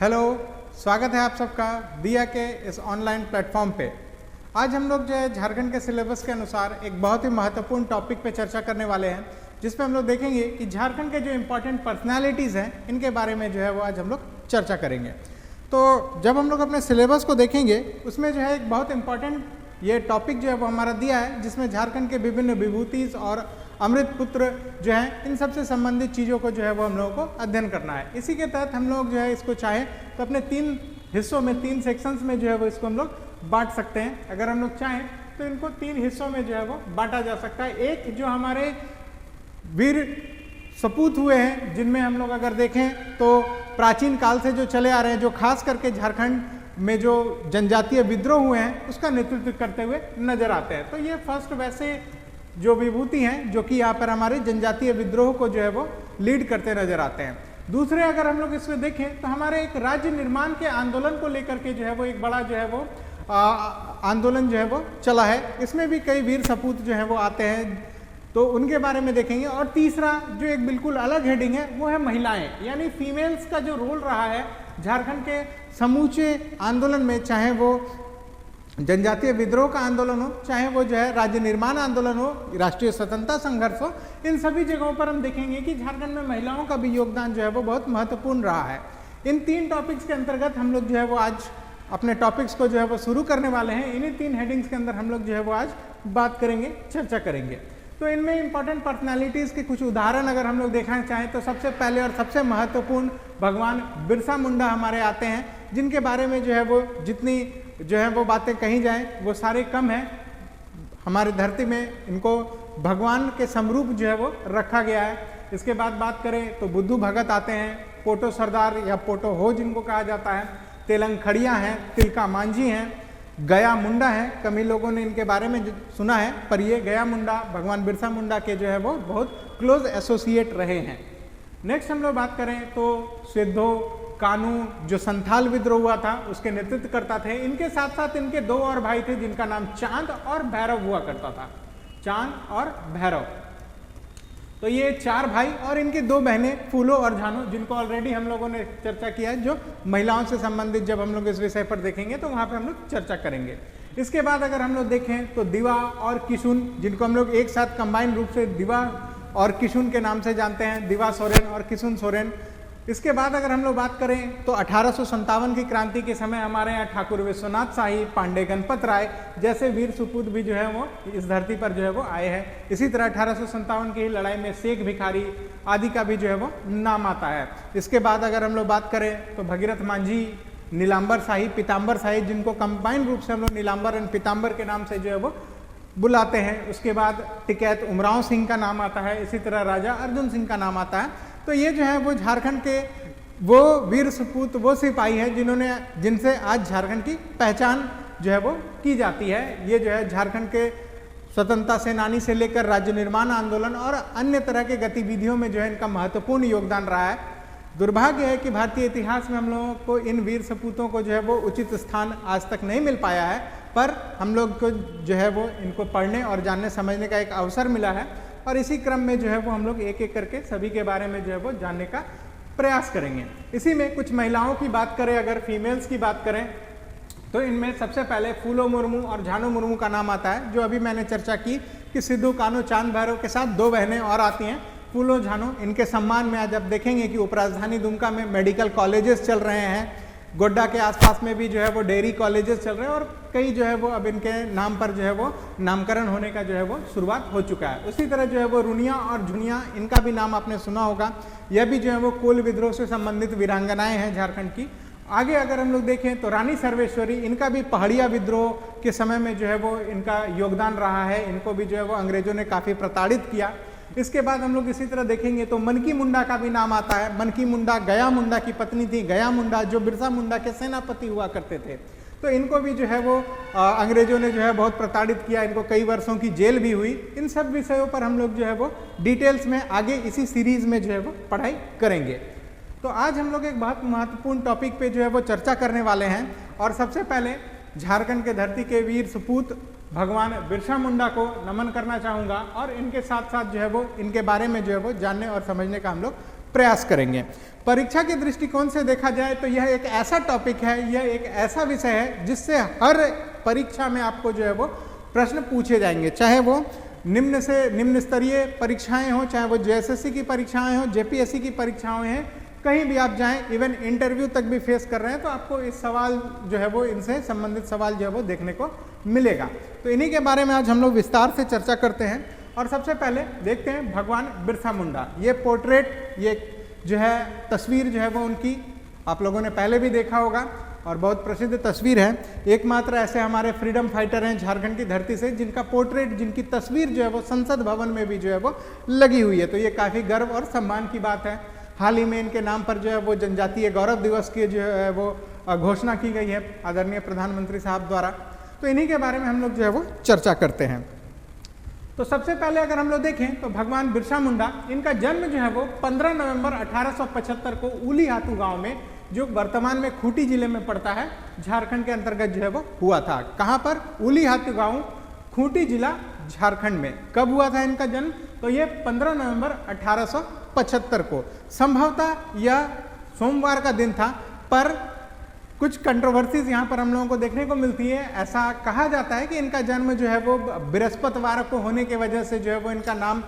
Hello, स्वागत है आप सबका दिया के इस ऑनलाइन प्लेटफॉर्म पे। आज हम लोग जो है झारखंड के सिलेबस के अनुसार एक बहुत ही महत्वपूर्ण टॉपिक पे चर्चा करने वाले हैं, जिसमें हम लोग देखेंगे कि झारखंड के जो इम्पोर्टेंट पर्सनालिटीज़ हैं इनके बारे में जो है वो आज हम लोग चर्चा करेंगे। तो जब हम लोग अपने सिलेबस को देखेंगे उसमें जो है एक बहुत इम्पॉर्टेंट ये टॉपिक जो है वो हमारा दिया है, जिसमें झारखंड के विभिन्न विभूतिज और अमृत पुत्र जो है इन सब से संबंधित चीज़ों को जो है वो हम लोगों को अध्ययन करना है। इसी के तहत हम लोग जो है इसको चाहें तो अपने 3 हिस्सों में 3 सेक्शंस में जो है वो इसको हम लोग बांट सकते हैं। अगर हम लोग चाहें तो इनको 3 हिस्सों में जो है वो बांटा जा सकता है। एक जो हमारे वीर सपूत हुए हैं, जिनमें हम लोग अगर देखें तो प्राचीन काल से जो चले आ रहे हैं, जो खास करके झारखंड में जो जनजातीय विद्रोह हुए हैं उसका नेतृत्व करते हुए नजर आते हैं। तो ये फर्स्ट वैसे जो विभूति हैं जो कि यहाँ पर हमारे जनजातीय विद्रोह को जो है वो लीड करते नजर आते हैं। दूसरे अगर हम लोग इसमें देखें तो हमारे एक राज्य निर्माण के आंदोलन को लेकर के जो है वो एक बड़ा जो है वो आंदोलन जो है वो चला है। इसमें भी कई वीर सपूत जो है वो आते हैं, तो उनके बारे में देखेंगे। और तीसरा जो एक बिल्कुल अलग हेडिंग है वो है महिलाएं, यानी फीमेल्स का जो रोल रहा है झारखंड के समूचे आंदोलन में, चाहे वो जनजातीय विद्रोह का आंदोलन हो, चाहे वो जो है राज्य निर्माण आंदोलन हो, राष्ट्रीय स्वतंत्रता संघर्ष हो, इन सभी जगहों पर हम देखेंगे कि झारखंड में महिलाओं का भी योगदान जो है वो बहुत महत्वपूर्ण रहा है। इन 3 टॉपिक्स के अंतर्गत हम लोग जो है वो आज अपने टॉपिक्स को जो है वो शुरू करने वाले हैं। इन्हीं 3 हेडिंग्स के अंदर हम लोग जो है वो आज बात करेंगे, चर्चा करेंगे। तो इनमें इंपॉर्टेंट पर्सनालिटीज़ के कुछ उदाहरण अगर हम लोग देखना चाहें तो सबसे पहले और सबसे महत्वपूर्ण भगवान बिरसा मुंडा हमारे आते हैं, जिनके बारे में जो है वो जितनी जो है वो बातें कही जाएं वो सारे कम हैं। हमारी धरती में इनको भगवान के समरूप जो है वो रखा गया है। इसके बाद बात करें तो बुद्धू भगत आते हैं, पोटो सरदार या पोटो हो जिनको कहा जाता है, तेलंग खड़िया हैं, तिलका मांझी हैं, गया मुंडा है। कम ही लोगों ने इनके बारे में सुना है, पर ये गया मुंडा भगवान बिरसा मुंडा के जो है वो बहुत क्लोज एसोसिएट रहे हैं। नेक्स्ट हम लोग बात करें तो सिद्धो कानू जो संथाल विद्रोह हुआ था उसके नेतृत्व करता थे। इनके साथ साथ इनके 2 और भाई थे जिनका नाम चांद और भैरव हुआ करता था, चांद और भैरव। तो ये 4 भाई और इनकी 2 बहनें फूलो और झानो, जिनको ऑलरेडी हम लोगों ने चर्चा किया है, जो महिलाओं से संबंधित जब हम लोग इस विषय पर देखेंगे तो वहाँ पे हम लोग चर्चा करेंगे। इसके बाद अगर हम लोग देखें तो दिवा और किशुन, जिनको हम लोग एक साथ कंबाइन रूप से दिवा और किशुन के नाम से जानते हैं, दिवा सोरेन और किशुन सोरेन। इसके बाद अगर हम लोग बात करें तो 1857 की क्रांति के समय हमारे यहाँ ठाकुर विश्वनाथ शाही, पांडे गणपत राय जैसे वीर सुपूत भी जो है वो इस धरती पर जो है वो आए हैं। इसी तरह 1857 की लड़ाई में शेख भिखारी आदि का भी जो है वो नाम आता है। इसके बाद अगर हम लोग बात करें तो भगीरथ मांझी, नीलांबर शाही, पीताम्बर शाही, जिनको कंबाइन रूप से हम लोग नीलांबर एंड पीताम्बर के नाम से जो है वो बुलाते हैं। उसके बाद टिकैत उमराव सिंह का नाम आता है, इसी तरह राजा अर्जुन सिंह का नाम आता है। तो ये जो है वो झारखंड के वो वीर सपूत, वो सिपाही हैं जिनसे आज झारखंड की पहचान जो है वो की जाती है। ये जो है झारखंड के स्वतंत्रता सेनानी से लेकर राज्य निर्माण आंदोलन और अन्य तरह के गतिविधियों में जो है इनका महत्वपूर्ण योगदान रहा है। दुर्भाग्य है कि भारतीय इतिहास में हम लोगों को इन वीर सपूतों को जो है वो उचित स्थान आज तक नहीं मिल पाया है, पर हम लोग को जो है वो इनको पढ़ने और जानने समझने का एक अवसर मिला है। और इसी क्रम में जो है वो हम लोग एक एक करके सभी के बारे में जो है वो जानने का प्रयास करेंगे। इसी में कुछ महिलाओं की बात करें, अगर फीमेल्स की बात करें तो इनमें सबसे पहले फूलो मुर्मू और झानो मुर्मू का नाम आता है, जो अभी मैंने चर्चा की कि सिद्धू कानू चांद भैरव के साथ 2 बहनें और आती हैं, फूलो झानो। इनके सम्मान में आज आप देखेंगे कि उपराजधानी दुमका में मेडिकल कॉलेजेस चल रहे हैं, गोड्डा के आसपास में भी जो है वो डेयरी कॉलेजेस चल रहे हैं और कई जो है वो अब इनके नाम पर जो है वो नामकरण होने का जो है वो शुरुआत हो चुका है। उसी तरह जो है वो रुनिया और झुनिया, इनका भी नाम आपने सुना होगा। यह भी जो है वो कोल विद्रोह से संबंधित वीरांगनाएं हैं झारखंड की। आगे अगर हम लोग देखें तो रानी सर्वेश्वरी, इनका भी पहाड़िया विद्रोह के समय में जो है वो इनका योगदान रहा है। इनको भी जो है वो अंग्रेजों ने काफ़ी प्रताड़ित किया। इसके बाद हम लोग इसी तरह देखेंगे तो मनकी मुंडा का भी नाम आता है। मनकी मुंडा गया मुंडा की पत्नी थी, गया मुंडा जो बिरसा मुंडा के सेनापति हुआ करते थे। तो इनको भी जो है वो अंग्रेजों ने जो है बहुत प्रताड़ित किया, इनको कई वर्षों की जेल भी हुई। इन सब विषयों पर हम लोग जो है वो डिटेल्स में आगे इसी सीरीज में जो है वो पढ़ाई करेंगे। तो आज हम लोग एक बहुत महत्वपूर्ण टॉपिक पे जो है वो चर्चा करने वाले हैं। और सबसे पहले झारखंड के धरती के वीर सपूत भगवान बिरसा मुंडा को नमन करना चाहूँगा और इनके साथ साथ जो है वो इनके बारे में जो है वो जानने और समझने का हम लोग प्रयास करेंगे। परीक्षा के दृष्टिकोण से देखा जाए तो यह एक ऐसा टॉपिक है, यह एक ऐसा विषय है जिससे हर परीक्षा में आपको जो है वो प्रश्न पूछे जाएंगे, चाहे वो निम्न से निम्न स्तरीय परीक्षाएं हों, चाहे वो जेएसएससी की परीक्षाएं हों, जेपीएससी की परीक्षाएं हैं, कहीं भी आप जाएं, इवन इंटरव्यू तक भी फेस कर रहे हैं तो आपको इस सवाल जो है वो इनसे संबंधित सवाल जो है वो देखने को मिलेगा। तो इन्हीं के बारे में आज हम लोग विस्तार से चर्चा करते हैं। और सबसे पहले देखते हैं भगवान बिरसा मुंडा। ये पोर्ट्रेट, ये जो है तस्वीर जो है वो उनकी आप लोगों ने पहले भी देखा होगा और बहुत प्रसिद्ध तस्वीर है। एकमात्र ऐसे हमारे फ्रीडम फाइटर हैं झारखंड की धरती से जिनका पोर्ट्रेट, जिनकी तस्वीर जो है वो संसद भवन में भी जो है वो लगी हुई है। तो ये काफ़ी गर्व और सम्मान की बात है। हाल ही में इनके नाम पर जो है वो जनजातीय गौरव दिवस की जो है वो घोषणा की गई है आदरणीय प्रधानमंत्री साहब द्वारा। तो इन्हीं के बारे में हम लोग जो है वो चर्चा करते हैं। तो सबसे पहले अगर हम लोग देखें तो भगवान बिरसा मुंडा, इनका जन्म जो है वो 15 नवंबर 1875 को उली हातू गांव में, जो वर्तमान में खूंटी जिले में पड़ता है, झारखंड के अंतर्गत जो है वो हुआ था। कहाँ पर? उली हातू गांव, खूंटी जिला, झारखंड में। कब हुआ था इनका जन्म? तो ये 15 नवंबर 1875 को। संभवतः यह सोमवार का दिन था, पर कुछ कंट्रोवर्सीज यहाँ पर हम लोगों को देखने को मिलती है। ऐसा कहा जाता है कि इनका जन्म जो है वो बृहस्पतिवार को होने की वजह से जो है वो इनका नाम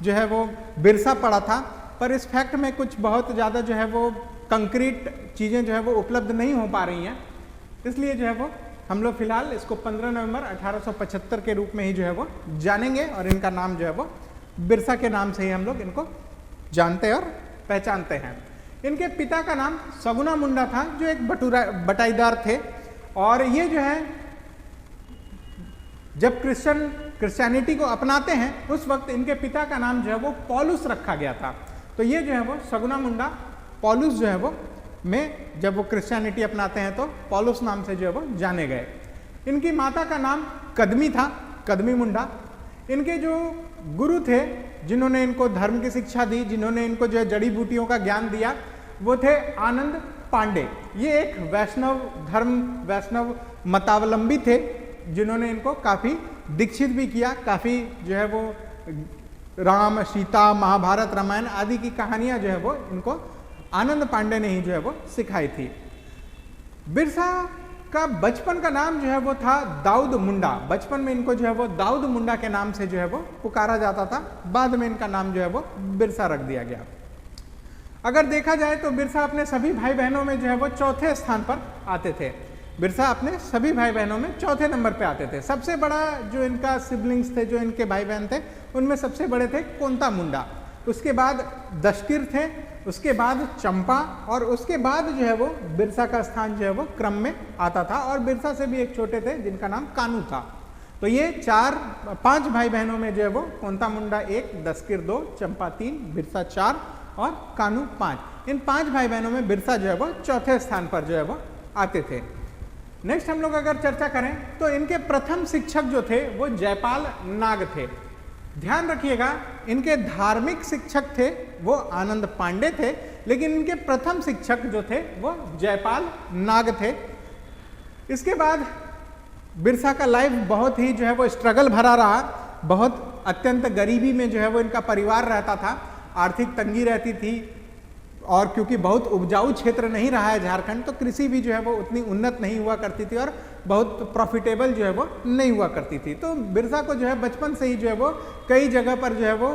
जो है वो बिरसा पड़ा था, पर इस फैक्ट में कुछ बहुत ज़्यादा जो है वो कंक्रीट चीज़ें जो है वो उपलब्ध नहीं हो पा रही हैं। इसलिए जो है वो हम लोग फिलहाल इसको 15 नवंबर 1875 के रूप में ही जो है वो जानेंगे और इनका नाम जो है वो बिरसा के नाम से ही हम लोग इनको जानते और पहचानते हैं। इनके पिता का नाम सगुना मुंडा था, जो एक बटाईदार थे। और ये जो है जब क्रिश्चियनिटी को अपनाते हैं उस वक्त इनके पिता का नाम जो है वो पॉलुस रखा गया था। तो ये जो है वो सगुना मुंडा पॉलुस जो है वो में जब वो क्रिश्चियनिटी अपनाते हैं तो पॉलुस नाम से जो है वो जाने गए। इनकी माता का नाम कदमी था, कदमी मुंडा। इनके जो गुरु थे जिन्होंने इनको धर्म की शिक्षा दी, जिन्होंने इनको जो है जड़ी बूटियों का ज्ञान दिया, वो थे आनंद पांडे। ये एक वैष्णव मतावलंबी थे जिन्होंने इनको काफ़ी दीक्षित भी किया। काफ़ी जो है वो राम, सीता, महाभारत, रामायण आदि की कहानियां जो है वो इनको आनंद पांडे ने ही जो है वो सिखाई थी। बिरसा का बचपन का नाम जो है वो था दाऊद मुंडा। बचपन में इनको जो है वो दाऊद मुंडा के नाम से जो है वो पुकारा जाता था। बाद में इनका नाम जो है वो बिरसा रख दिया गया। अगर देखा जाए तो बिरसा अपने सभी भाई बहनों में जो है वो चौथे स्थान पर आते थे। बिरसा अपने सभी भाई बहनों में चौथे नंबर पे आते थे। सबसे बड़ा जो इनका सिबलिंग्स थे, जो इनके भाई बहन थे, उनमें सबसे बड़े थे कोंता मुंडा, उसके बाद दशकिर थे, उसके बाद चंपा, और उसके बाद जो है वो बिरसा का स्थान जो है वो क्रम में आता था। और बिरसा से भी एक छोटे थे जिनका नाम कानू था। तो ये 5 भाई बहनों में जो है वो कोंता मुंडा 1, दशकिर 2, चंपा 3, बिरसा 4 और कानू 5। इन 5 भाई बहनों में बिरसा जो है वो चौथे स्थान पर जो है वो आते थे। नेक्स्ट हम लोग अगर चर्चा करें तो इनके प्रथम शिक्षक जो थे वो जयपाल नाग थे। ध्यान रखिएगा, इनके धार्मिक शिक्षक थे वो आनंद पांडे थे, लेकिन इनके प्रथम शिक्षक जो थे वो जयपाल नाग थे। इसके बाद बिरसा का लाइफ बहुत ही जो है वो स्ट्रगल भरा रहा। बहुत अत्यंत गरीबी में जो है वो इनका परिवार रहता था, आर्थिक तंगी रहती थी। और क्योंकि बहुत उपजाऊ क्षेत्र नहीं रहा है झारखंड, तो कृषि भी जो है वो उतनी उन्नत नहीं हुआ करती थी और बहुत प्रॉफिटेबल जो है वो नहीं हुआ करती थी। तो बिरसा को जो है बचपन से ही जो है वो कई जगह पर जो है वो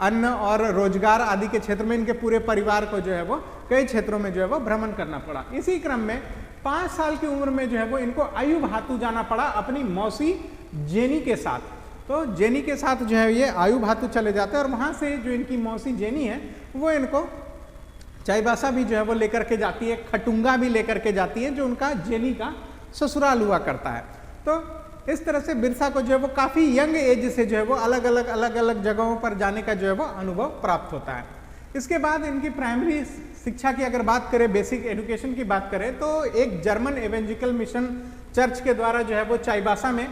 अन्न और रोजगार आदि के क्षेत्र में इनके पूरे परिवार को जो है वो कई क्षेत्रों में जो है वो भ्रमण करना पड़ा। इसी क्रम में 5 साल की उम्र में जो है वो इनको आयु भातु जाना पड़ा अपनी मौसी जेनी के साथ। तो जेनी के साथ जो है ये आयु भातु चले जाते हैं और वहाँ से जो इनकी मौसी जेनी है वो इनको चाईबासा भी जो है वो लेकर के जाती है, खटुंगा भी लेकर के जाती है, जो उनका जेनी का ससुराल हुआ करता है। तो इस तरह से बिरसा को जो है वो काफ़ी यंग एज से जो है वो अलग अलग जगहों पर जाने का जो है वो अनुभव प्राप्त होता है। इसके बाद इनकी प्राइमरी शिक्षा की अगर बात करें, बेसिक एजुकेशन की बात करें, तो एक जर्मन एवेंजिकल मिशन चर्च के द्वारा जो है वो चाईबासा में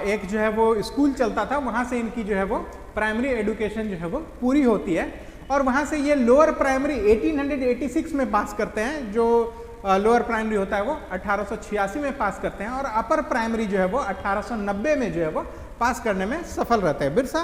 एक जो है वो स्कूल चलता था, वहाँ से इनकी जो है वो प्राइमरी एजुकेशन जो है वो पूरी होती है। और वहाँ से ये लोअर प्राइमरी 1886 में पास करते हैं। जो लोअर प्राइमरी होता है वो 1886 में पास करते हैं और अपर प्राइमरी जो है वो 1890 में जो है वो पास करने में सफल रहते हैं। बिरसा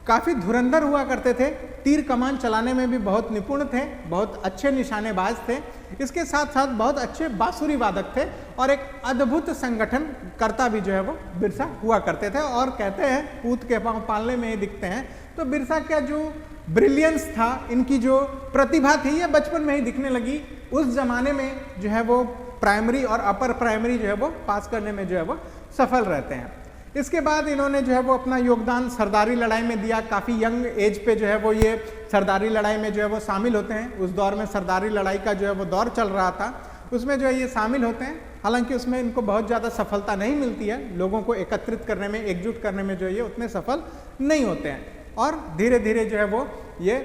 काफ़ी धुरंधर हुआ करते थे, तीर कमान चलाने में भी बहुत निपुण थे, बहुत अच्छे निशानेबाज थे, इसके साथ साथ बहुत अच्छे बांसुरी वादक थे और एक अद्भुत संगठन कर्ता भी जो है वो बिरसा हुआ करते थे। और कहते हैं पूत के पांव पालने में ही दिखते हैं। तो बिरसा का जो ब्रिलियंस था, इनकी जो प्रतिभा थी, ये बचपन में ही दिखने लगी। उस जमाने में जो है वो प्राइमरी और अपर प्राइमरी जो है वो पास करने में जो है वो सफल रहते हैं। इसके बाद इन्होंने जो है वो अपना योगदान सरदारी लड़ाई में दिया। काफ़ी यंग एज पे जो है वो ये सरदारी लड़ाई में जो है वो शामिल होते हैं। उस दौर में सरदारी लड़ाई का जो है वो दौर चल रहा था, उसमें जो है ये शामिल होते हैं। हालांकि उसमें इनको बहुत ज़्यादा सफलता नहीं मिलती है, लोगों को एकत्रित करने में, एकजुट करने में जो है ये उतने सफल नहीं होते हैं। और धीरे धीरे जो है वो ये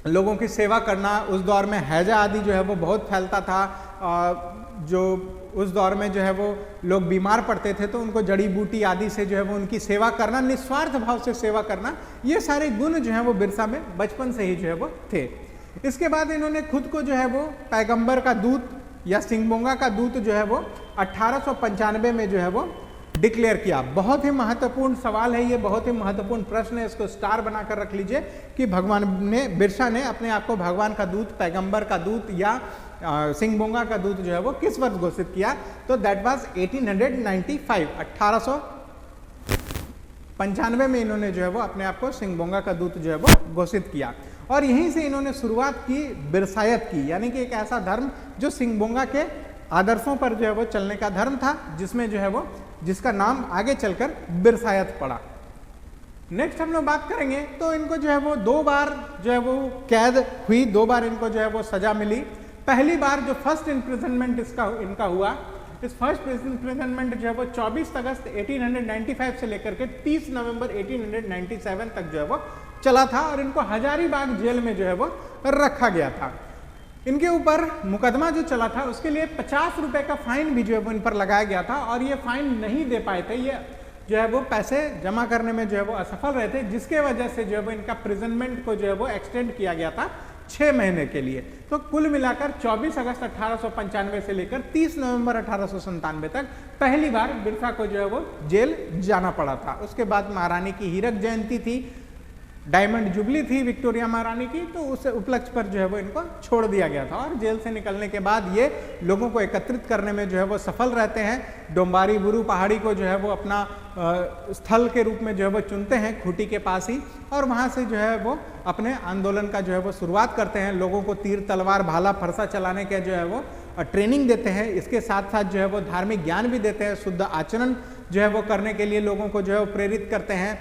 लोगों की सेवा करना, उस दौर में हैजा आदि जो है वो बहुत फैलता था। जो उस दौर में जो है वो लोग बीमार पड़ते थे तो उनको जड़ी बूटी आदि से जो है वो उनकी सेवा करना, निस्वार्थ भाव से सेवा करना, ये सारे गुण जो है वो बिरसा में बचपन से ही जो है वो थे। इसके बाद इन्होंने खुद को जो है वो पैगंबर का दूत या सिंगबोंगा का दूत जो है वो 1895 में जो है वो डिक्लेयर किया। बहुत ही महत्वपूर्ण सवाल है ये, बहुत ही महत्वपूर्ण प्रश्न है, इसको स्टार बनाकर रख लीजिए कि बिरसा ने अपने आप को भगवान का दूत, पैगंबर का दूत या सिंगबोंगा का दूत जो है वो किस वर्ष घोषित किया? तो दैट वाज 1895, 1895 में इन्होंने जो है वो अपने आप को सिंगबोंगा का दूत जो है वो घोषित किया। और यहीं से इन्होंने शुरुआत की बिरसायत की, यानी कि एक ऐसा धर्म जो सिंगबोंगा के आदर्शों पर जो है वो चलने का धर्म था, जिसमें जो है वो जिसका नाम आगे चलकर बिरसायत पड़ा। नेक्स्ट हम लोग बात करेंगे तो इनको जो है वो 2 बार जो है वो कैद हुई, 2 बार इनको जो है वो सजा मिली। पहली बार जो फर्स्ट इम्प्रिजनमेंट इनका हुआ, इस फर्स्ट इम्प्रिजनमेंट जो है वो 24 अगस्त 1895 से लेकर के 30 नवंबर 1897 तक जो है वो चला था और इनको हजारीबाग जेल में जो है वो रखा गया था। इनके ऊपर मुकदमा जो चला था उसके लिए 50 रुपए का फाइन भी जो है वो इन पर लगाया गया था और ये फाइन नहीं दे पाए थे, ये जो है वो पैसे जमा करने में जो है वो असफल रहे थे, जिसके वजह से जो है वो इनका प्रिजनमेंट को जो है वो एक्सटेंड किया गया था 6 महीने के लिए। तो कुल मिलाकर 24 अगस्त 1895 से लेकर 30 नवंबर 1897 तक पहली बार बिरसा को जो है वो जेल जाना पड़ा था। उसके बाद महारानी की हीरक जयंती थी, डायमंड जुबली थी विक्टोरिया महारानी की, तो उस उपलक्ष्य पर जो है वो इनको छोड़ दिया गया था। और जेल से निकलने के बाद ये लोगों को एकत्रित करने में जो है वो सफल रहते हैं। डोम्बारी बुरु पहाड़ी को जो है वो अपना स्थल के रूप में जो है वो चुनते हैं, खूंटी के पास ही, और वहाँ से जो है वो अपने आंदोलन का जो है वो शुरुआत करते हैं। लोगों को तीर तलवार भाला फरसा चलाने के जो है वो ट्रेनिंग देते हैं। इसके साथ साथ जो है वो धार्मिक ज्ञान भी देते हैं, शुद्ध आचरण जो है वो करने के लिए लोगों को जो है वो प्रेरित करते हैं,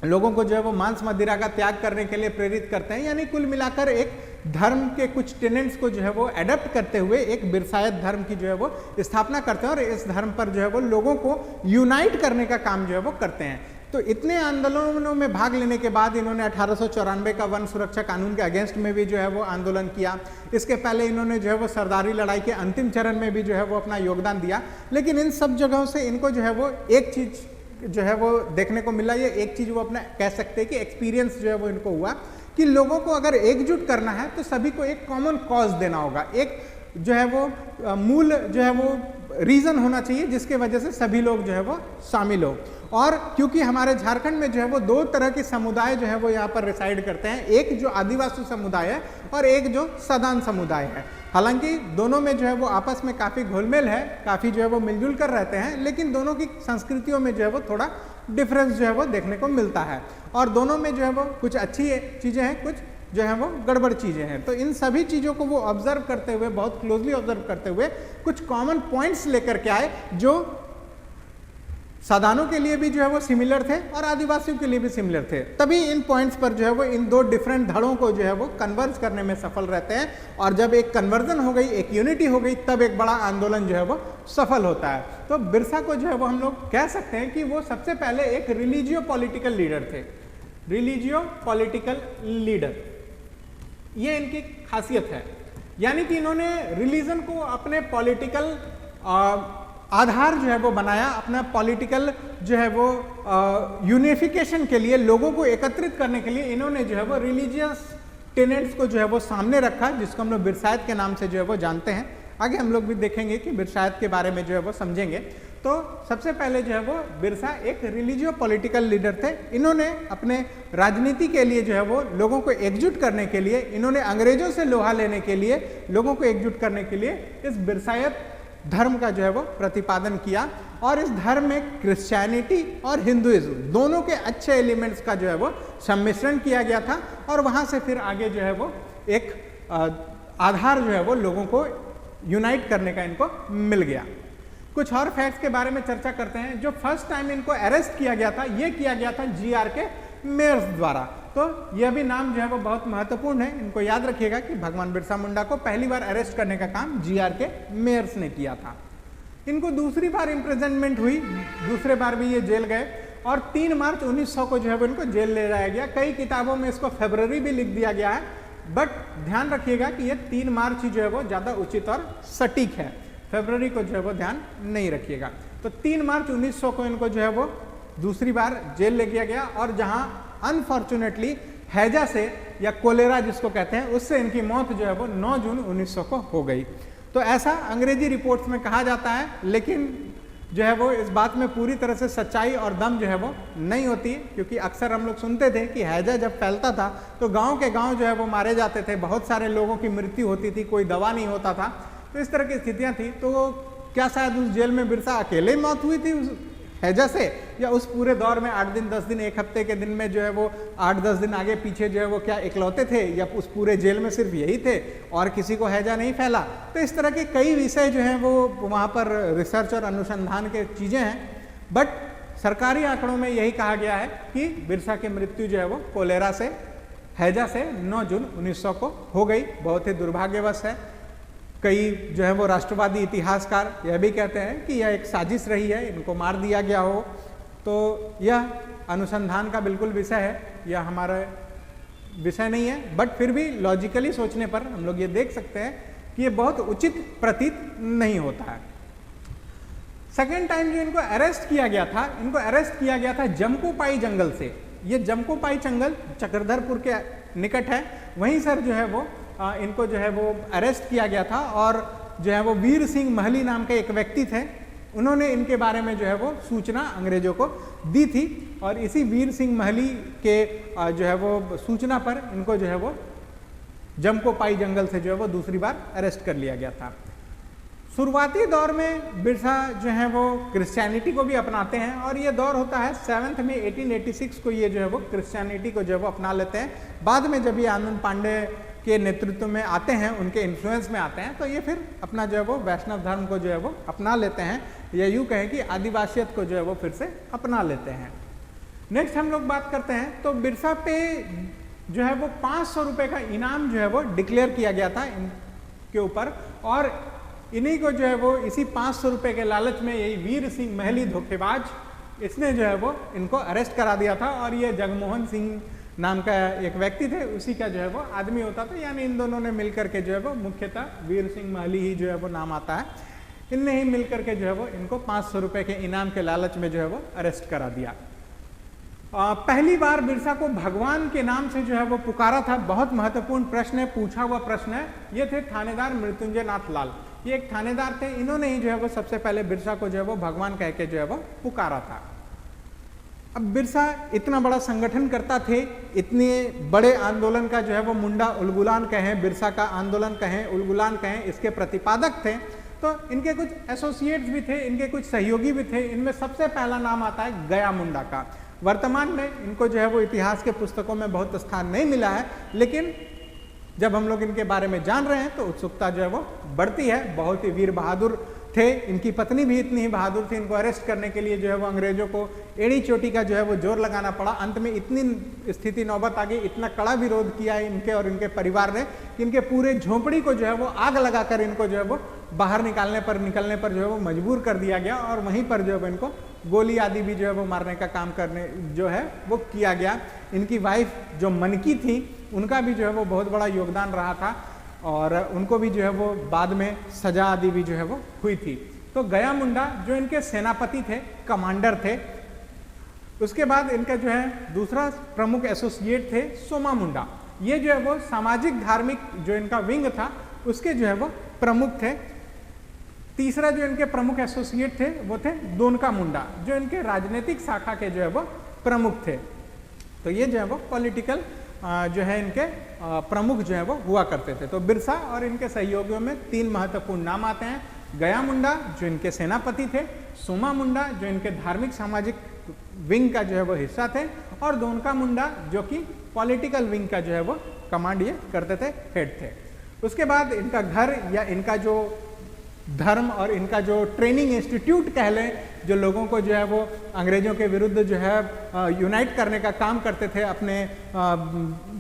लोगों को जो है वो मांस मदिरा का त्याग करने के लिए प्रेरित करते हैं। यानी कुल मिलाकर एक धर्म के कुछ टेनेंट्स को जो है वो एडप्ट करते हुए एक बिरसायत धर्म की जो है वो स्थापना करते हैं और इस धर्म पर जो है वो लोगों को यूनाइट करने का काम जो है वो करते हैं। तो इतने आंदोलनों में भाग लेने के बाद इन्होंने 1894 का वन सुरक्षा कानून के अगेंस्ट में भी जो है वो आंदोलन किया। इसके पहले इन्होंने जो है वो सरदारी लड़ाई के अंतिम चरण में भी जो है वो अपना योगदान दिया। लेकिन इन सब जगहों से इनको जो है वो एक चीज जो है वो देखने को मिला, ये एक चीज वो अपना कह सकते हैं कि एक्सपीरियंस जो है वो इनको हुआ कि लोगों को अगर एकजुट करना है तो सभी को एक कॉमन कॉज देना होगा, एक जो है वो मूल जो है वो रीजन होना चाहिए जिसके वजह से सभी लोग जो है वो शामिल हो। और क्योंकि हमारे झारखंड में जो है वो 2 तरह के समुदाय जो है वो यहाँ पर रिसाइड करते हैं, एक जो आदिवासी समुदाय है और एक जो सदान समुदाय है। हालांकि दोनों में जो है वो आपस में काफ़ी घुलमेल है, काफ़ी जो है वो मिलजुल कर रहते हैं, लेकिन दोनों की संस्कृतियों में जो है वो थोड़ा डिफरेंस जो है वो देखने को मिलता है और दोनों में जो है वो कुछ अच्छी चीज़ें हैं, कुछ जो है वो गड़बड़ चीज़ें हैं। तो इन सभी चीज़ों को वो ऑब्जर्व करते हुए, बहुत क्लोजली ऑब्जर्व करते हुए कुछ कॉमन पॉइंट्स लेकर के आए जो सादानों के लिए भी जो है वो सिमिलर थे और आदिवासियों के लिए भी सिमिलर थे। तभी इन पॉइंट्स पर जो है वो इन 2 डिफरेंट धड़ों को जो है वो कन्वर्ज करने में सफल रहते हैं और जब एक कन्वर्जन हो गई, एक यूनिटी हो गई, तब एक बड़ा आंदोलन जो है वो सफल होता है। तो बिरसा को जो है वो हम लोग कह सकते हैं कि वो सबसे पहले एक रिलीजियो पॉलिटिकल लीडर थे। रिलीजियो पॉलिटिकल लीडर, ये इनकी खासियत है, यानी कि इन्होंने रिलीजन को अपने पॉलिटिकल आधार जो है वो बनाया, अपना पॉलिटिकल जो है वो यूनिफिकेशन के लिए, लोगों को एकत्रित करने के लिए इन्होंने जो है वो रिलीजियस टेनेंट्स को जो है वो सामने रखा, जिसको हम लोग बिरसायत के नाम से जो है वो जानते हैं। आगे हम लोग भी देखेंगे कि बिरसायत के बारे में जो है वो समझेंगे। तो सबसे पहले जो है वो बिरसा एक रिलीजियो पॉलिटिकल लीडर थे। इन्होंने अपने राजनीति के लिए जो है वो लोगों को एकजुट करने के लिए, इन्होंने अंग्रेजों से लोहा लेने के लिए, लोगों को एकजुट करने के लिए इस बिरसायत धर्म का जो है वो प्रतिपादन किया। और इस धर्म में क्रिश्चियनिटी और हिंदुइज्म दोनों के अच्छे एलिमेंट्स का जो है वो सम्मिश्रण किया गया था, और वहाँ से फिर आगे जो है वो एक आधार जो है वो लोगों को यूनाइट करने का इनको मिल गया। कुछ और फैक्ट्स के बारे में चर्चा करते हैं। जो फर्स्ट टाइम इनको अरेस्ट किया गया था, ये किया गया था GR के मेयर्स द्वारा। तो यह भी नाम जो है वो बहुत महत्वपूर्ण है, इनको याद रखिएगा कि भगवान बिरसा मुंडा को पहली बार अरेस्ट करने का काम GR के मेयर्स ने किया था। इनको दूसरी बार इम्प्रिजनमेंट हुई, दूसरे बार भी ये जेल गए, और 3 मार्च 1900 को जो है वो इनको जेल ले जाया गया। कई किताबों में इसको फरवरी भी लिख दिया गया है, बट ध्यान रखिएगा कि ये 3 मार्च ही जो है वो ज़्यादा उचित और सटीक है, फरवरी को जो है वो ध्यान नहीं रखिएगा। तो 3 मार्च 1900 को इनको जो है वो दूसरी बार जेल ले गया गया, और जहां अनफॉर्चुनेटली हैजा से या कोलेरा जिसको कहते हैं, उससे इनकी मौत जो है वो 9 जून 1900 को हो गई। तो ऐसा अंग्रेजी रिपोर्ट्स में कहा जाता है, लेकिन जो है वो इस बात में पूरी तरह से सच्चाई और दम जो है वो नहीं होती, क्योंकि अक्सर हम लोग सुनते थे कि हैजा जब फैलता था तो गांव के गांव जो है वो मारे जाते थे, बहुत सारे लोगों की मृत्यु होती थी, कोई दवा नहीं होता था। तो इस तरह की स्थितियां थी। तो क्या शायद उस जेल में बिरसा अकेले ही मौत हुई थी उस हैजा से, या उस पूरे दौर में 8 दिन 10 दिन 1 हफ्ते के दिन में जो है वो 8-10 दिन आगे पीछे जो है वो क्या इकलौते थे, या उस पूरे जेल में सिर्फ यही थे और किसी को हैजा नहीं फैला? तो इस तरह के कई विषय जो हैं वो वहाँ पर रिसर्च और अनुसंधान के चीज़ें हैं, बट सरकारी आंकड़ों में यही कहा गया है कि बिरसा की मृत्यु जो है वो कोलेरा से, हैजा से 9 जून 1900 को हो गई। बहुत ही दुर्भाग्यवश है। कई जो है वो राष्ट्रवादी इतिहासकार यह भी कहते हैं कि यह एक साजिश रही है, इनको मार दिया गया हो। तो यह अनुसंधान का बिल्कुल विषय है, यह हमारा विषय नहीं है, बट फिर भी लॉजिकली सोचने पर हम लोग ये देख सकते हैं कि ये बहुत उचित प्रतीत नहीं होता है। सेकेंड टाइम जो इनको अरेस्ट किया गया था, इनको अरेस्ट किया गया था जमकोपाई जंगल से। ये जमकोपाई जंगल चक्रधरपुर के निकट है, वहीं सर जो है वो इनको जो है वो अरेस्ट किया गया था। और जो है वो वीर सिंह महली नाम के एक व्यक्ति थे, उन्होंने इनके बारे में जो है वो सूचना अंग्रेजों को दी थी, और इसी वीर सिंह महली के जो है वो सूचना पर इनको जो है वो जमकोपाई जंगल से जो है वो दूसरी बार अरेस्ट कर लिया गया था। शुरुआती दौर में बिरसा जो है वो क्रिश्चियनिटी को भी अपनाते हैं, और ये दौर होता है 7 मई 1886 को ये जो है वो क्रिश्चियनिटी को जो है वो अपना लेते हैं। बाद में जब ये आनंद पांडे के नेतृत्व में आते हैं, उनके इन्फ्लुएंस में आते हैं, तो ये फिर अपना जो है वो वैष्णव धर्म को जो है वो अपना लेते हैं, या यूँ कहें कि आदिवासियत को जो है वो फिर से अपना लेते हैं। नेक्स्ट हम लोग बात करते हैं, तो बिरसा पे जो है वो 500 रुपये का इनाम जो है वो डिक्लेयर किया गया था इनके ऊपर, और इन्हीं को जो है वो इसी 500 रुपये के लालच में यही वीर सिंह महली धोखेबाज, इसने जो है वो इनको अरेस्ट करा दिया था। और ये जगमोहन सिंह नाम का एक व्यक्ति थे, उसी का जो है वो आदमी होता था, यानी इन दोनों ने मिलकर के जो है वो मुख्यतः वीर सिंह महली ही जो है वो नाम आता है, इनने ही मिलकर के जो है वो इनको 500 रुपये के इनाम के लालच में जो है वो अरेस्ट करा दिया। पहली बार बिरसा को भगवान के नाम से जो है वो पुकारा था। बहुत महत्वपूर्ण प्रश्न है, पूछा हुआ प्रश्न है। ये थे थानेदार मृत्युंजय नाथ लाल, ये एक थानेदार थे, इन्होंने ही जो है वो सबसे पहले बिरसा को जो है वो भगवान कह के जो है वो पुकारा था। अब बिरसा इतना बड़ा संगठन करता थे, इतने बड़े आंदोलन का जो है वो मुंडा उलगुलान कहें, बिरसा का आंदोलन कहें, उलगुलान कहें, इसके प्रतिपादक थे। तो इनके कुछ एसोसिएट्स भी थे, इनके कुछ सहयोगी भी थे। इनमें सबसे पहला नाम आता है गया मुंडा का। वर्तमान में इनको जो है वो इतिहास के पुस्तकों में बहुत स्थान नहीं मिला है, लेकिन जब हम लोग इनके बारे में जान रहे हैं तो उत्सुकता जो है वो बढ़ती है। बहुत ही वीर बहादुर थे, इनकी पत्नी भी इतनी ही बहादुर थी। इनको अरेस्ट करने के लिए जो है वो अंग्रेजों को एड़ी चोटी का जो है वो जोर लगाना पड़ा। अंत में इतनी स्थिति नौबत आ गई, इतना कड़ा विरोध किया इनके और इनके परिवार ने कि इनके पूरे झोंपड़ी को जो है वो आग लगाकर इनको जो है वो बाहर निकलने पर जो है वो मजबूर कर दिया गया, और वहीं पर जो है इनको गोली आदि भी जो है वो मारने का काम करने जो है वो किया गया। इनकी वाइफ जो मनकी थी, उनका भी जो है वो बहुत बड़ा योगदान रहा था, और उनको भी जो है वो बाद में सजा आदि भी जो है वो हुई थी। तो गया मुंडा जो इनके सेनापति थे, कमांडर थे। उसके बाद इनका जो है दूसरा प्रमुख एसोसिएट थे सोमा मुंडा। ये जो है वो सामाजिक धार्मिक जो इनका विंग था उसके जो है वो प्रमुख थे। तीसरा जो इनके प्रमुख एसोसिएट थे वो थे दोनका मुंडा, जो इनके राजनीतिक शाखा के जो है वो प्रमुख थे। तो ये जो है वो पॉलिटिकल जो है इनके प्रमुख जो है वो हुआ करते थे। तो बिरसा और इनके सहयोगियों में 3 महत्वपूर्ण नाम आते हैं। गया मुंडा जो इनके सेनापति थे, सोमा मुंडा जो इनके धार्मिक सामाजिक विंग का जो है वो हिस्सा थे, और दोनका मुंडा जो कि पॉलिटिकल विंग का जो है वो कमांड ये करते थे, हेड थे। उसके बाद इनका घर या इनका जो धर्म और इनका जो ट्रेनिंग इंस्टीट्यूट कह लें, जो लोगों को जो है वो अंग्रेजों के विरुद्ध जो है यूनाइट करने का काम करते थे, अपने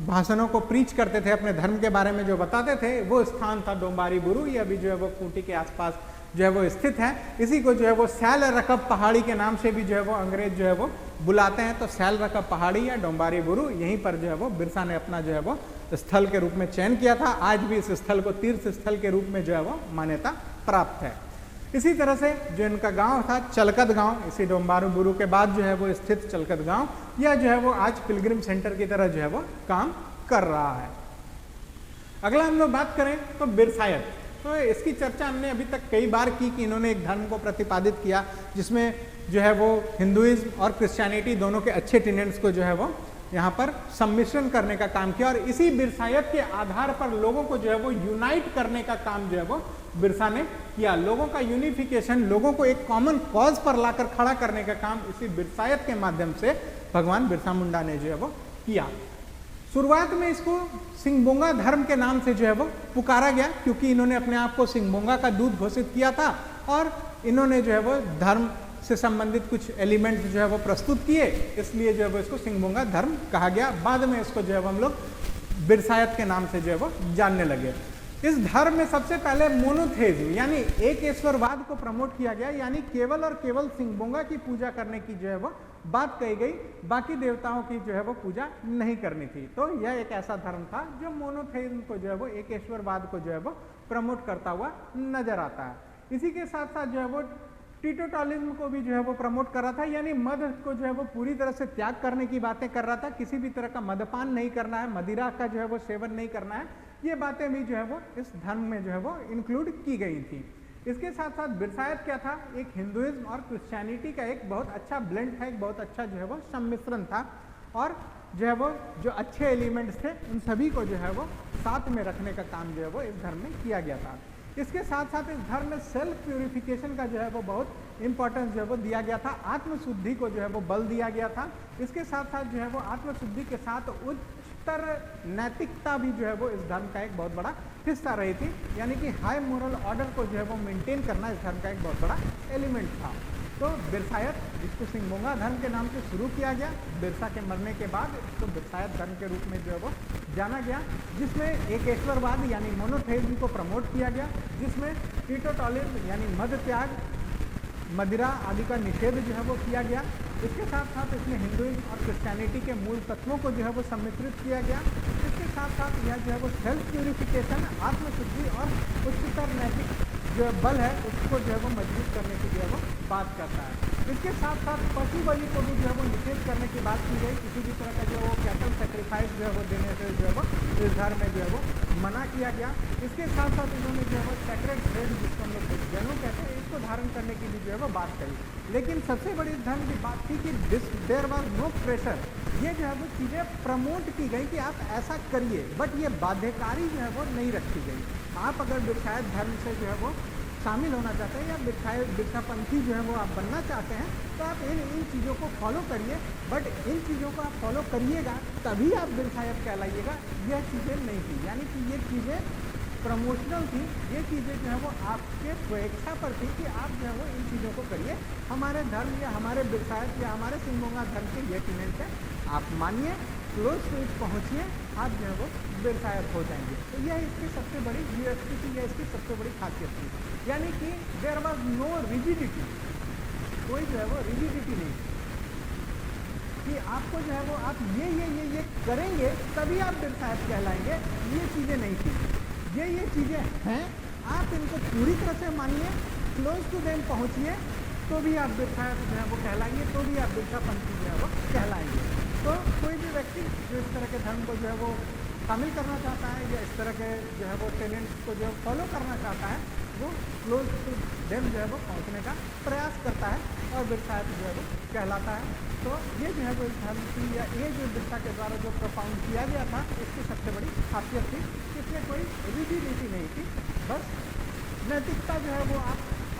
भाषणों को प्रीच करते थे, अपने धर्म के बारे में जो बताते थे, वो स्थान था डोंबारी बुरु। ये अभी जो है वो खूंटी के आसपास जो है वो स्थित है। इसी को जो है वो सैल रकब पहाड़ी के नाम से भी जो है वो अंग्रेज जो है वो बुलाते हैं। तो सैल रकब पहाड़ी या डोंबारी बुरु, यहीं पर जो है वो बिरसा ने अपना जो है वो स्थल के रूप में चयन किया था। आज भी इस स्थल को तीर्थ स्थल के रूप में जो है वो मान्यता प्राप्त है। इसी तरह से जो इनका गांव था चलकत गांव, इसी डोंबारू बुरु के बाद जो है वो स्थित चलकत गांव, यह जो है वो आज पिलग्रिम सेंटर की तरह जो है वो काम कर रहा है। अगला हम लोग बात करें तो बिरसायत, तो इसकी चर्चा हमने अभी तक कई बार की कि इन्होंने एक धर्म को प्रतिपादित किया जिसमें जो है वो हिंदुइज्म और क्रिश्चियनिटी दोनों के अच्छे टेनेंट्स को जो है वो यहाँ पर सम्मिश्रण करने का काम किया, और इसी बिरसायत के आधार पर लोगों को जो है वो यूनाइट करने का काम जो है वो बिरसा ने किया। लोगों का यूनिफिकेशन, लोगों को एक कॉमन कॉज पर लाकर खड़ा करने का काम इसी बिरसायत के माध्यम से भगवान बिरसा मुंडा ने जो है वो किया। शुरुआत में इसको सिंगबोंगा धर्म के नाम से जो है वो पुकारा गया, क्योंकि इन्होंने अपने आप को सिंगबोंगा का दूत घोषित किया था और इन्होंने जो है वो धर्म से संबंधित कुछ एलिमेंट जो है वो प्रस्तुत किए, इसलिए जो है वो इसको सिंगबोंगा धर्म कहा गया। बाद में इसको जो है वो हम लोग बिरसायत के नाम से जो है वो जानने लगे। इस धर्म में सबसे पहले मोनोथेइज्म यानी एक ईश्वरवाद को प्रमोट किया गया, यानी केवल और केवल सिंगबोंगा की पूजा करने की जो है वो बात कही गई, बाकी देवताओं की जो है वो पूजा नहीं करनी थी। तो यह एक ऐसा धर्म था जो मोनोथेइज्म को जो है वो एक ईश्वरवाद को जो है वो प्रमोट करता हुआ नजर आता है। इसी के साथ साथ जो है वो टीटोटॉलिज्म को भी जो है वो प्रमोट कर रहा था, यानी मद को जो है वो पूरी तरह से त्याग करने की बातें कर रहा था। किसी भी तरह का मदपान नहीं करना है, मदिरा का जो है वो सेवन नहीं करना है, ये बातें भी जो है वो इस धर्म में जो है वो इंक्लूड की गई थी। इसके साथ साथ बिरसायत क्या था, एक हिंदुइज्म और क्रिश्चियनिटी का एक बहुत अच्छा ब्लेंड था, एक बहुत अच्छा जो है वो सम्मिश्रण था, और जो है वो जो अच्छे एलिमेंट्स थे उन सभी को जो है वो साथ में रखने का काम जो है वो इस धर्म में किया गया था। इसके साथ साथ इस धर्म में सेल्फ प्यूरिफिकेशन का जो है वो बहुत इंपॉर्टेंस जो है वो दिया गया था, आत्मशुद्धि को जो है वो बल दिया गया था। इसके साथ साथ जो है वो आत्मशुद्धि के साथ उच्चतर नैतिकता भी जो है वो इस धर्म का एक बहुत बड़ा हिस्सा रही थी, यानी कि हाई मोरल ऑर्डर को जो है वो मेंटेन करना इस धर्म का एक बहुत बड़ा एलिमेंट था। तो बिरसायत, जिसको सिंगबोंगा धर्म के नाम से शुरू किया गया, बिरसा के मरने के बाद इसको बिरसायत धर्म के रूप में जो है वो जाना गया, जिसमें एक ईश्वरवाद यानी मोनोथेइज्म को प्रमोट किया गया, जिसमें टीटोटॉलिज्म यानी मद त्याग, मदिरा आदि का निषेध जो है वो किया गया। इसके साथ साथ इसमें हिंदुइज्म और क्रिश्चियनिटी के मूल तत्वों को जो है वो सम्मिश्रित किया गया। इसके साथ साथ यह जो है वो सेल्फ प्यूरिफिकेशन, आत्मशुद्धि और उच्चतर नैतिक जो बल है उसको जो है वो मजबूत करने की जो है वो बात करता है। इसके साथ साथ पशु बलि को भी जो है वो निषेध करने की बात की गई, किसी भी तरह का जो है वो कैटल सेक्रीफाइस जो है वो देने से जो है वो इस धर्म में जो है वो मना किया गया। इसके साथ साथ इन्होंने जो है वो सेक्रेड थ्रेड, जिसको हम लोग जनेऊ कहते हैं, इसको धारण करने की भी जो है वो बात कही। लेकिन सबसे बड़ी धर्म की बात थी कि देयर वाज नो प्रेशर, ये जो है वो चीज़ें प्रमोट की गई कि आप ऐसा करिए, बट ये बाध्यकारी जो है वो नहीं रखी गई। आप अगर बिरसायत धर्म से जो है वो शामिल होना चाहते हैं या बिरसापंथी जो है वो आप बनना चाहते हैं, तो आप इन चीज़ों को फॉलो करिए, बट इन चीज़ों को आप फॉलो करिएगा तभी आप बिरसायत कहलाइएगा। यह चीज़ें नहीं थी, यानी कि ये चीज़ें प्रमोशनल थी, ये चीज़ें जो है वो आपके स्वेच्छा पर थी कि आप जो है वो इन चीज़ों को करिए। हमारे धर्म या हमारे बिरसायत या हमारे सिंगबोंगा धर्म के ये टेनेंट है, आप मानिए, क्लोज टू इट पहुँचिए, आप जो है वो बिरसायत हो जाएंगे। तो यह इसकी सबसे बड़ी यूएसपी थी, यह इसकी सबसे बड़ी खासियत थी, यानी कि देयर वाज नो रिजिडिटी, कोई जो है वो रिजिडिटी नहीं कि आपको जो है वो आप ये करेंगे तभी आप बिरसायत कहलाएंगे, ये चीज़ें नहीं थी। ये चीज़ें हैं, आप इनको पूरी तरह से मानिए, क्लोज टू देम पहुँचिए, तो भी आप बिरसायत जो है वो कहलाएंगे, तो भी आप बिरसापंथी जो है वो कहलाएंगे। तो कोई भी व्यक्ति जो इस तरह के धर्म को जो है वो शामिल करना चाहता है या इस तरह के जो है वो टेनेंट्स को जो है फॉलो करना चाहता है, वो क्लोज टू देम जो है वो पहुँचने का प्रयास करता है और बिरसा जो है वो कहलाता है। तो ये जो है वो धर्म की या ये जो बिरसा के द्वारा जो प्रोपाउंड किया गया था, इसकी सबसे बड़ी खासियत थी कि इसमें कोई विधि नीति नहीं थी, बस नैतिकता जो है वो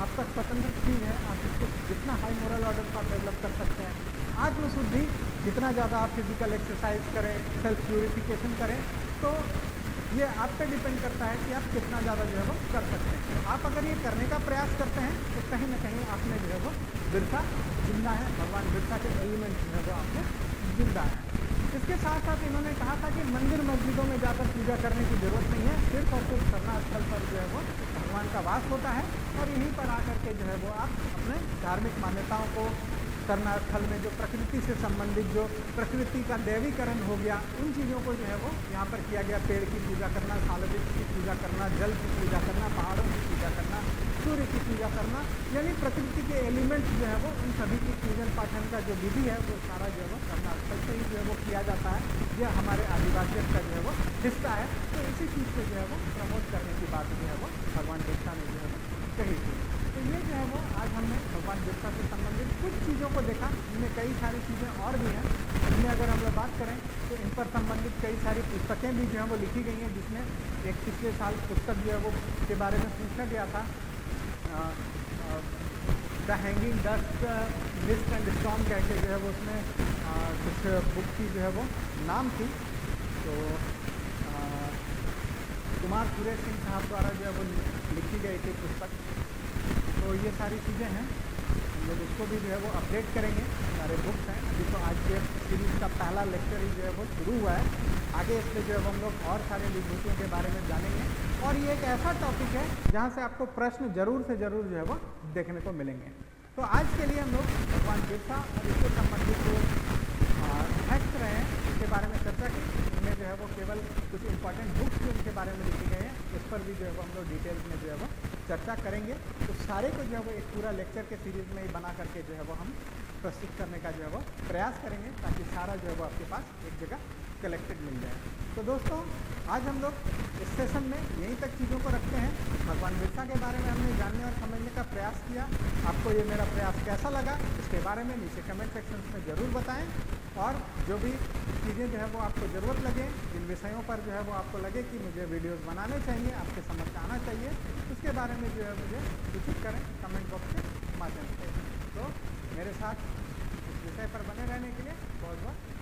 आपका स्वतंत्र चीज़ है, आप इसको जितना हाई मोरल ऑर्डर का डेवलप कर सकते हैं। आत्मशुद्धि जितना ज़्यादा आप फिजिकल एक्सरसाइज करें, सेल्फ प्यूरिफिकेशन करें, तो ये आप पे डिपेंड करता है कि आप कितना ज़्यादा जो है वो कर सकते हैं। तो आप अगर ये करने का प्रयास करते हैं तो कहीं ना कहीं आपने जो है वो बिरसा जिंदा है, भगवान बिरसा के एलिमेंट जो है वो आपने जिंदा है। इसके साथ साथ इन्होंने कहा था कि मंदिर मस्जिदों में जाकर पूजा करने की जरूरत नहीं है, सिर्फ और सिर्फ सरना स्थल पर जो है वो भगवान का वास होता है और यहीं पर आकर के जो है वो आप अपने धार्मिक मान्यताओं को सरना स्थल में जो प्रकृति से संबंधित जो प्रकृति का दैवीकरण हो गया, उन चीज़ों को जो है वो यहाँ पर किया गया। पेड़ की पूजा करना, सालविक की पूजा करना, जल की पूजा करना, पहाड़ों की पूजा करना, सूर्य की पूजा करना, यानी प्रकृति के एलिमेंट्स जो है वो उन सभी की पूजन पाठन का जो विधि है वो सारा जो है वो सरना स्थल से ही जो है वो किया जाता है। यह हमारे आदिवासियत का जो है वो हिस्सा है। तो इसी चीज़ को जो है वो प्रमोट करने की बात जो है वो भगवान बिरसा ने जो है वो कही थी। तो ये जो है वो आज हमने भगवान बिरसा से संबंधित कुछ चीज़ों को देखा। इनमें कई सारी चीज़ें और भी हैं। इनमें अगर हम लोग बात करें तो इन पर संबंधित कई सारी पुस्तकें भी जो है वो लिखी गई हैं, जिसमें एक पिछले साल पुस्तक जो है वो के बारे में पूछा गया था, the hanging dust mist and storm कह के जो है वो उसमें कुछ बुक की जो है वो नाम थी। तो कुमार सुरेश सिंह साहब द्वारा जो है वो लिखी गई थी पुस्तक। तो ये सारी चीज़ें हैं, हम लोग इसको भी जो है वो अपडेट करेंगे, सारे बुक्स हैं। अभी तो आज के सीरीज़ का पहला लेक्चर ही जो है वो शुरू हुआ है। आगे इस पर जो है हम लोग और सारे विभूतियों के बारे में जानेंगे और ये एक ऐसा टॉपिक है जहाँ से आपको प्रश्न जरूर से ज़रूर जो है वो देखने को मिलेंगे। तो आज के लिए हम लोग भगवान बिरसा और इससे संबंधित जो फैक्ट्स रहे हैं उसके बारे में चर्चा की। इनमें जो है वो केवल कुछ इंपॉर्टेंट बुक्स जो इनके बारे में लिखे गए हैं इस पर भी जो है वो हम लोग डिटेल्स में जो है वो चर्चा करेंगे। तो सारे को जो है वो एक पूरा लेक्चर के सीरीज़ में ही बना करके जो है वो हम प्रस्तुत करने का जो है वो प्रयास करेंगे, ताकि सारा जो है वो आपके पास एक जगह कलेक्टेड मिल जाए। तो दोस्तों आज हम लोग इस सेशन में यहीं तक चीज़ों को रखते हैं। भगवान बिरसा के बारे में हमने जानने और समझने का प्रयास किया। आपको ये मेरा प्रयास कैसा लगा इसके बारे में नीचे कमेंट सेक्शन में ज़रूर बताएं। और जो भी चीज़ें जो है वो आपको ज़रूरत लगे, जिन विषयों पर जो है वो आपको लगे कि मुझे वीडियोस बनाने चाहिए, आपके समझ में आना चाहिए, उसके बारे में जो है मुझे सूचित करें कमेंट बॉक्स के माध्यम से। तो मेरे साथ इस विषय पर बने रहने के लिए बहुत बहुत